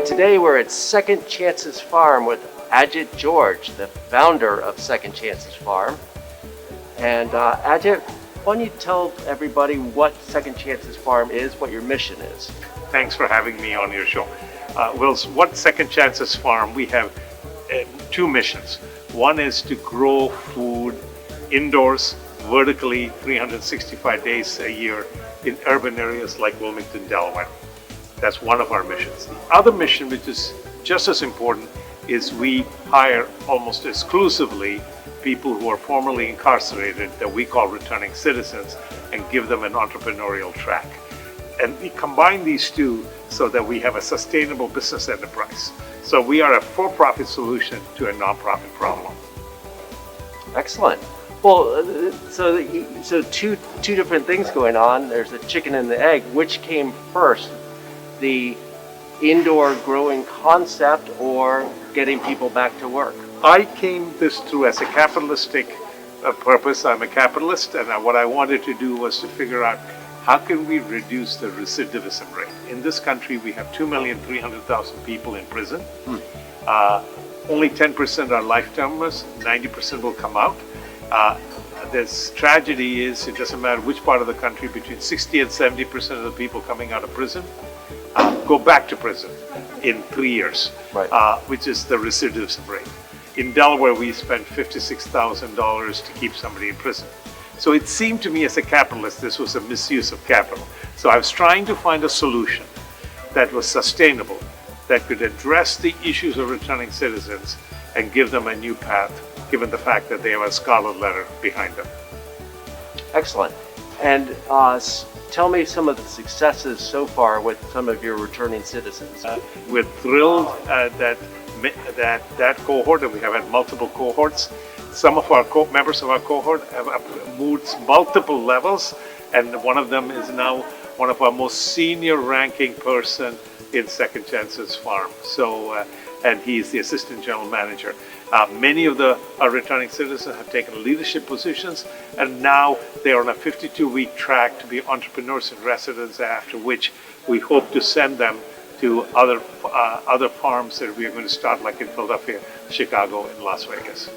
right, today we're at Second Chances Farm with Ajit George, the founder of Second Chances Farm. And Ajit, why don't you tell everybody what Second Chances Farm is, what your mission is? Thanks for having me on your show. Well, what Second Chances Farm, we have two missions. One is to grow food indoors, vertically, 365 days a year in urban areas like Wilmington, Delaware. That's one of our missions. The other mission, which is just as important, is we hire almost exclusively people who are formerly incarcerated that we call returning citizens and give them an entrepreneurial track. And we combine these two so that we have a sustainable business enterprise. So we are a for-profit solution to a nonprofit problem. Excellent. Well, so two different things going on. There's the chicken and the egg. Which came first, the indoor growing concept or getting people back to work? I came this through as a capitalistic purpose. I'm a capitalist, and what I wanted to do was to figure out how can we reduce the recidivism rate. In this country, we have 2,300,000 people in prison. Only 10% are lifetimers, 90% will come out. This tragedy is, it doesn't matter which part of the country, between 60 and 70% of the people coming out of prison go back to prison in 3 years, right. Which is the recidivism rate. In Delaware, we spent $56,000 to keep somebody in prison. So it seemed to me as a capitalist, this was a misuse of capital. So I was trying to find a solution that was sustainable, that could address the issues of returning citizens and give them a new path, given the fact that they have a scarlet letter behind them. Excellent. And tell me some of the successes so far with some of your returning citizens. We're thrilled that cohort, and we have had multiple cohorts. Some of our members of our cohort have moved multiple levels, and one of them is now one of our most senior ranking person in Second Chances Farm. So, and he's the assistant general manager. Many of our returning citizens have taken leadership positions, and now they're on a 52-week track to be entrepreneurs in residence, after which we hope to send them to other farms that we are going to start, like in Philadelphia, Chicago, and Las Vegas.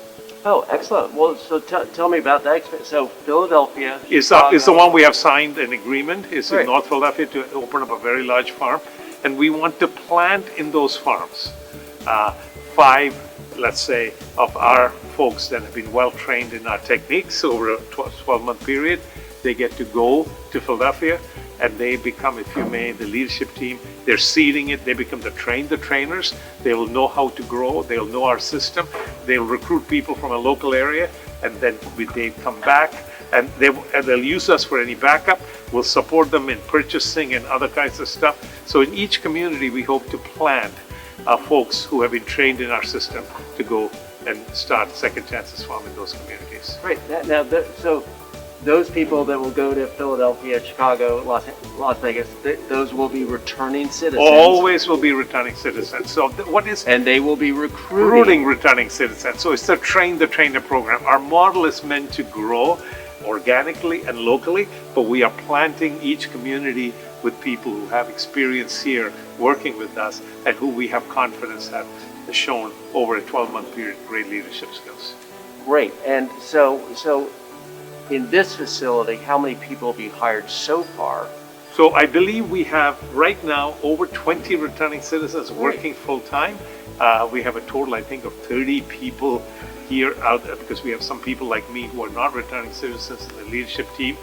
Oh, excellent. Well, so tell me about that. So Philadelphia is the one we have signed an agreement. It's Right. in North Philadelphia to open up a very large farm, and we want to plant in those farms 5, let's say, of our folks that have been well trained in our techniques over a 12-month period. They get to go to Philadelphia, and they become, if you may, the leadership team. They're seeding it. They become the trainers. They will know how to grow. They'll know our system. They'll recruit people from a local area, and then they come back, and they'll use us for any backup. We'll support them in purchasing and other kinds of stuff. So in each community, we hope to plant folks who have been trained in our system to go and start Second Chances Farm in those communities. Right. So those people that will go to Philadelphia, Chicago, Las Vegas, those will be returning citizens. Always will be returning citizens. So and they will be recruiting returning citizens. So it's the train the trainer program. Our model is meant to grow organically and locally, but we are planting each community with people who have experience here working with us and who we have confidence have shown over a 12-month period great leadership skills. Great. And so in this facility, how many people have you hired so far? So I believe we have right now over 20 returning citizens working full-time. We have a total, I think, of 30 people here out there, because we have some people like me who are not returning citizens in the leadership team.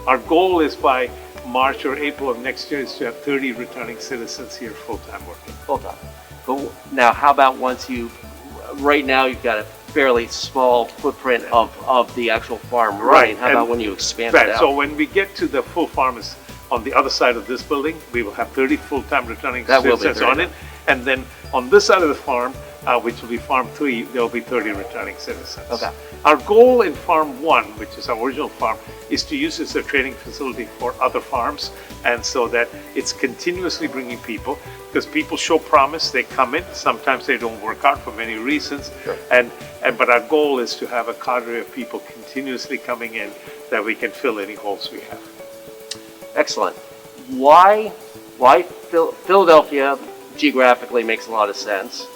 Our goal is by March or April of next year is to have 30 returning citizens here full-time working. Full-time. But now, how about right now you've got a fairly small footprint of the actual farm running. How about when you expand it out? So when we get to the full farm is on the other side of this building, we will have 30 full-time returning citizens on it. And then on this side of the farm, which will be Farm 3, there will be 30 returning citizens. Okay. Our goal in Farm 1, which is our original farm, is to use this as a training facility for other farms, and so that it's continuously bringing people, because people show promise, they come in, sometimes they don't work out for many reasons, Sure. but our goal is to have a cadre of people continuously coming in that we can fill any holes we have. Excellent. Why Philadelphia, geographically makes a lot of sense.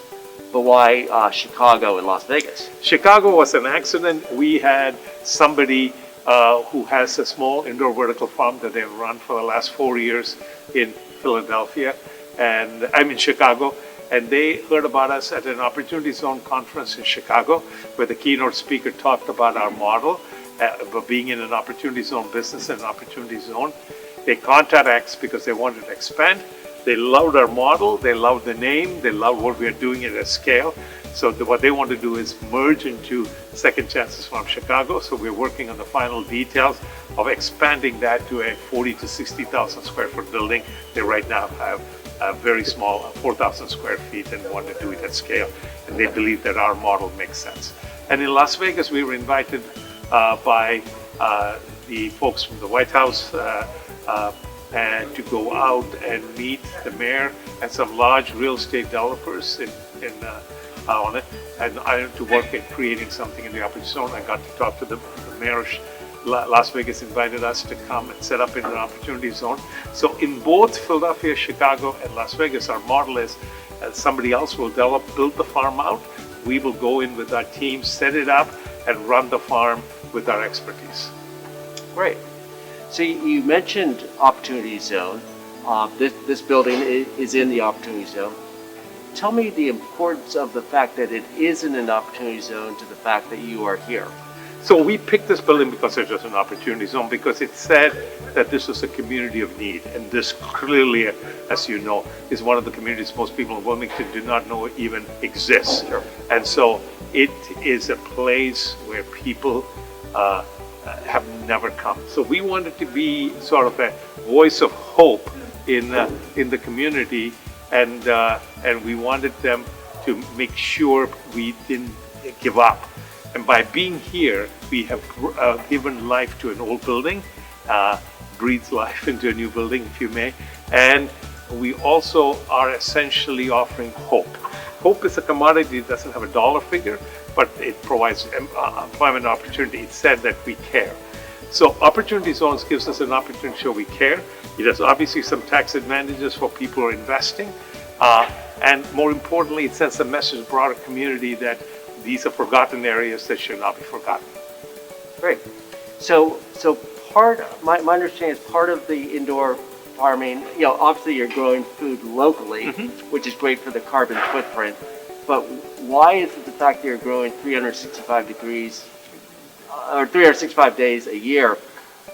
But why Chicago and Las Vegas? Chicago was an accident. We had somebody who has a small indoor vertical farm that they've run for the last 4 years in Philadelphia, and I'm in Chicago. And they heard about us at an Opportunity Zone conference in Chicago, where the keynote speaker talked about our model, about being in an Opportunity Zone business and an Opportunity Zone. They contacted us because they wanted to expand. They loved our model, they loved the name, they loved what we are doing at a scale. So what they want to do is merge into Second Chances Farm Chicago. So we're working on the final details of expanding that to a 40 to 60,000 square foot building. They right now have a very small 4,000 square feet and want to do it at scale. And they believe that our model makes sense. And in Las Vegas, we were invited by the folks from the White House and to go out and meet the mayor and some large real estate developers on it, and to work at creating something in the Opportunity Zone. I got to talk to the mayor. Las Vegas invited us to come and set up in an Opportunity Zone. So in both Philadelphia, Chicago, and Las Vegas, our model is somebody else will build the farm out. We will go in with our team, set it up, and run the farm with our expertise. Great. So you mentioned Opportunity Zone. This building is in the Opportunity Zone. Tell me the importance of the fact that it is in an Opportunity Zone to the fact that you are here. So we picked this building because it was an Opportunity Zone, because it said that this was a community of need. And this clearly, as you know, is one of the communities most people in Wilmington do not know even exists. Sure. And so it is a place where people have never come. So we wanted to be sort of a voice of hope in the community, and we wanted them to make sure we didn't give up. And by being here, we have given life to an old building, breathed life into a new building, if you may. And we also are essentially offering hope. Hope is a commodity that doesn't have a dollar figure, but it provides employment opportunity. It said that we care. So Opportunity Zones gives us an opportunity to show we care. It has obviously some tax advantages for people who are investing. And more importantly, it sends a message to the broader community that these are forgotten areas that should not be forgotten. Great. So my understanding is part of the indoor farming, obviously you're growing food locally, which is great for the carbon footprint, but why is it the fact that you're growing 365 degrees or 365 days a year?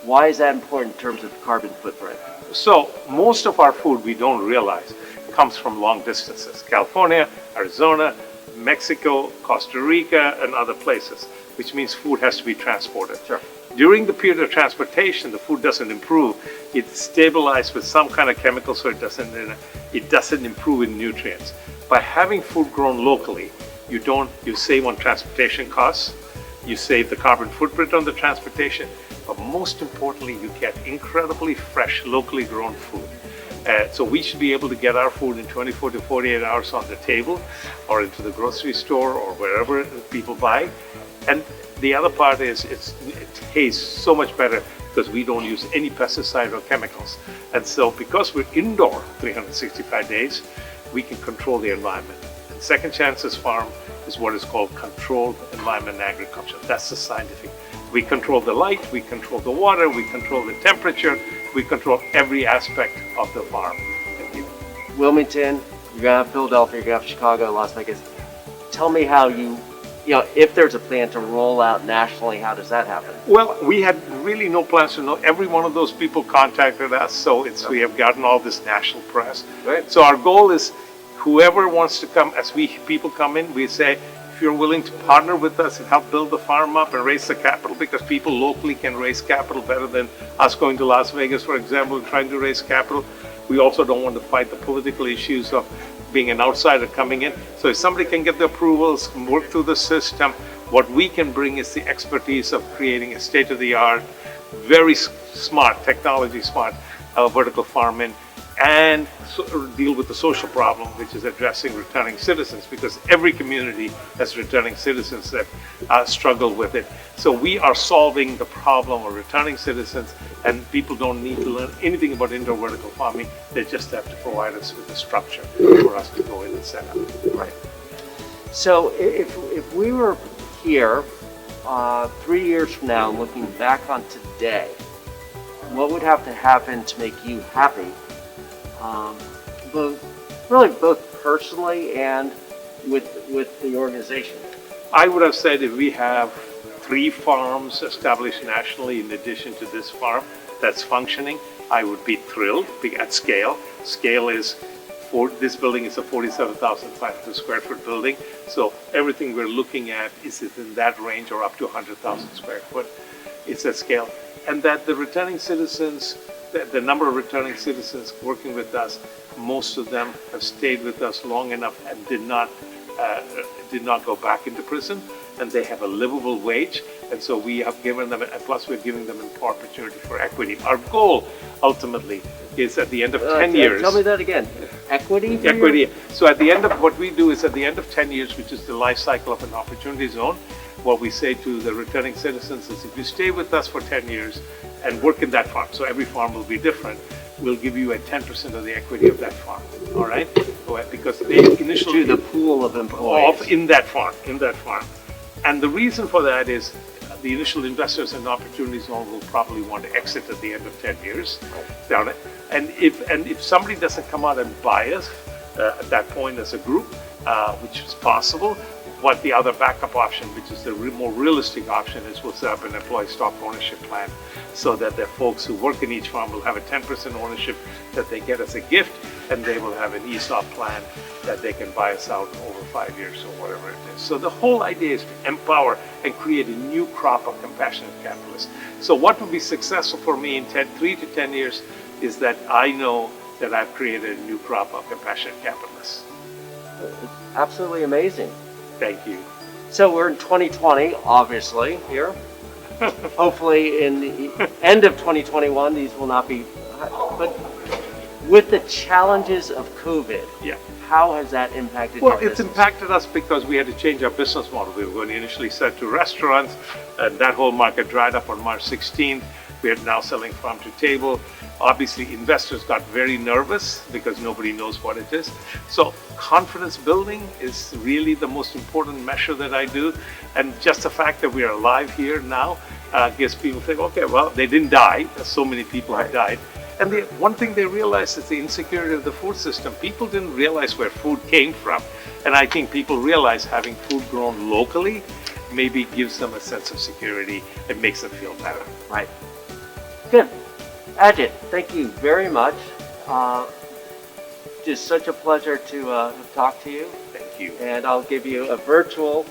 Why is that important in terms of the carbon footprint? So most of our food, we don't realize, comes from long distances. California, Arizona, Mexico, Costa Rica, and other places, which means food has to be transported. Sure. During the period of transportation, the food doesn't improve. It's stabilized with some kind of chemical, so it doesn't improve in nutrients. By having food grown locally, you save on transportation costs, you save the carbon footprint on the transportation, but most importantly, you get incredibly fresh, locally grown food. So we should be able to get our food in 24 to 48 hours on the table, or into the grocery store, or wherever people buy. And the other part is it tastes so much better because we don't use any pesticide or chemicals. And so because we're indoor 365 days, we can control the environment. And Second Chances Farm is what is called controlled environment agriculture. That's the scientific. We control the light, we control the water, we control the temperature, we control every aspect of the farm. Wilmington, you're gonna have Philadelphia, you're gonna have Chicago, Las Vegas. Tell me how if there's a plan to roll out nationally, how does that happen? Well, we had really no plans to know. Every one of those people contacted us, so we have gotten all this national press. Right. So our goal is whoever wants to come, as people come in, we say, if you're willing to partner with us and help build the farm up and raise the capital, because people locally can raise capital better than us going to Las Vegas, for example, and trying to raise capital. We also don't want to fight the political issues of being an outsider coming in. So if somebody can get the approvals, work through the system, what we can bring is the expertise of creating a state-of-the-art, very smart, technology smart vertical farming, and deal with the social problem, which is addressing returning citizens, because every community has returning citizens that struggle with it. So we are solving the problem of returning citizens And people don't need to learn anything about indoor vertical farming. They just have to provide us with the structure for us to go in and set up. Right. So if we were here 3 years from now, looking back on today, what would have to happen to make you happy? Both personally and with the organization. I would have said if we have 3 farms established nationally in addition to this farm that's functioning, I would be thrilled at scale. Scale is this building is a 47,500 square foot building. So everything we're looking at is in that range or up to 100,000 square foot. It's at scale. And that the returning citizens, the number of returning citizens working with us, most of them have stayed with us long enough and did not go back into prison, and they have a livable wage. And so we have given them, and plus we're giving them an opportunity for equity. Our goal ultimately is at the end of 10 years. Tell me that again. Equity? Equity. So at the end of what we do is at the end of 10 years, which is the life cycle of an opportunity zone, what we say to the returning citizens is if you stay with us for 10 years and work in that farm, so every farm will be different, we'll give you a 10% of the equity of that farm. All right? Because they initially To the pool of employees. in that farm. And the reason for that is the initial investors in Opportunity Zone will probably want to exit at the end of 10 years. Down it. And if somebody doesn't come out and buy us at that point as a group, which is possible, what the other backup option, which is the more realistic option, is we'll set up an employee stock ownership plan so that the folks who work in each farm will have a 10% ownership that they get as a gift, and they will have an ESOP plan that they can buy us out over 5 years or whatever it is. So the whole idea is to empower and create a new crop of compassionate capitalists. So what will be successful for me in 3 to 10 years is that I know that I've created a new crop of compassionate capitalists. It's absolutely amazing. Thank you. So we're in 2020, obviously, here. Hopefully in the end of 2021, these will not be, but with the challenges of COVID, Yeah. how has that impacted Well, your it's business? impacted us because we had to change our business model. We were going to initially sell to restaurants, and that whole market dried up on March 16th. We are now selling farm to table. Obviously, investors got very nervous because nobody knows what it is. So confidence building is really the most important measure that I do. And just the fact that we are alive here now gives people think, okay, well, they didn't die. So many people have died. And one thing they realize is the insecurity of the food system. People didn't realize where food came from. And I think people realize having food grown locally maybe gives them a sense of security. It makes them feel better. Right. Good. Ajit, thank you very much. Just such a pleasure to talk to you. Thank you. And I'll give you a virtual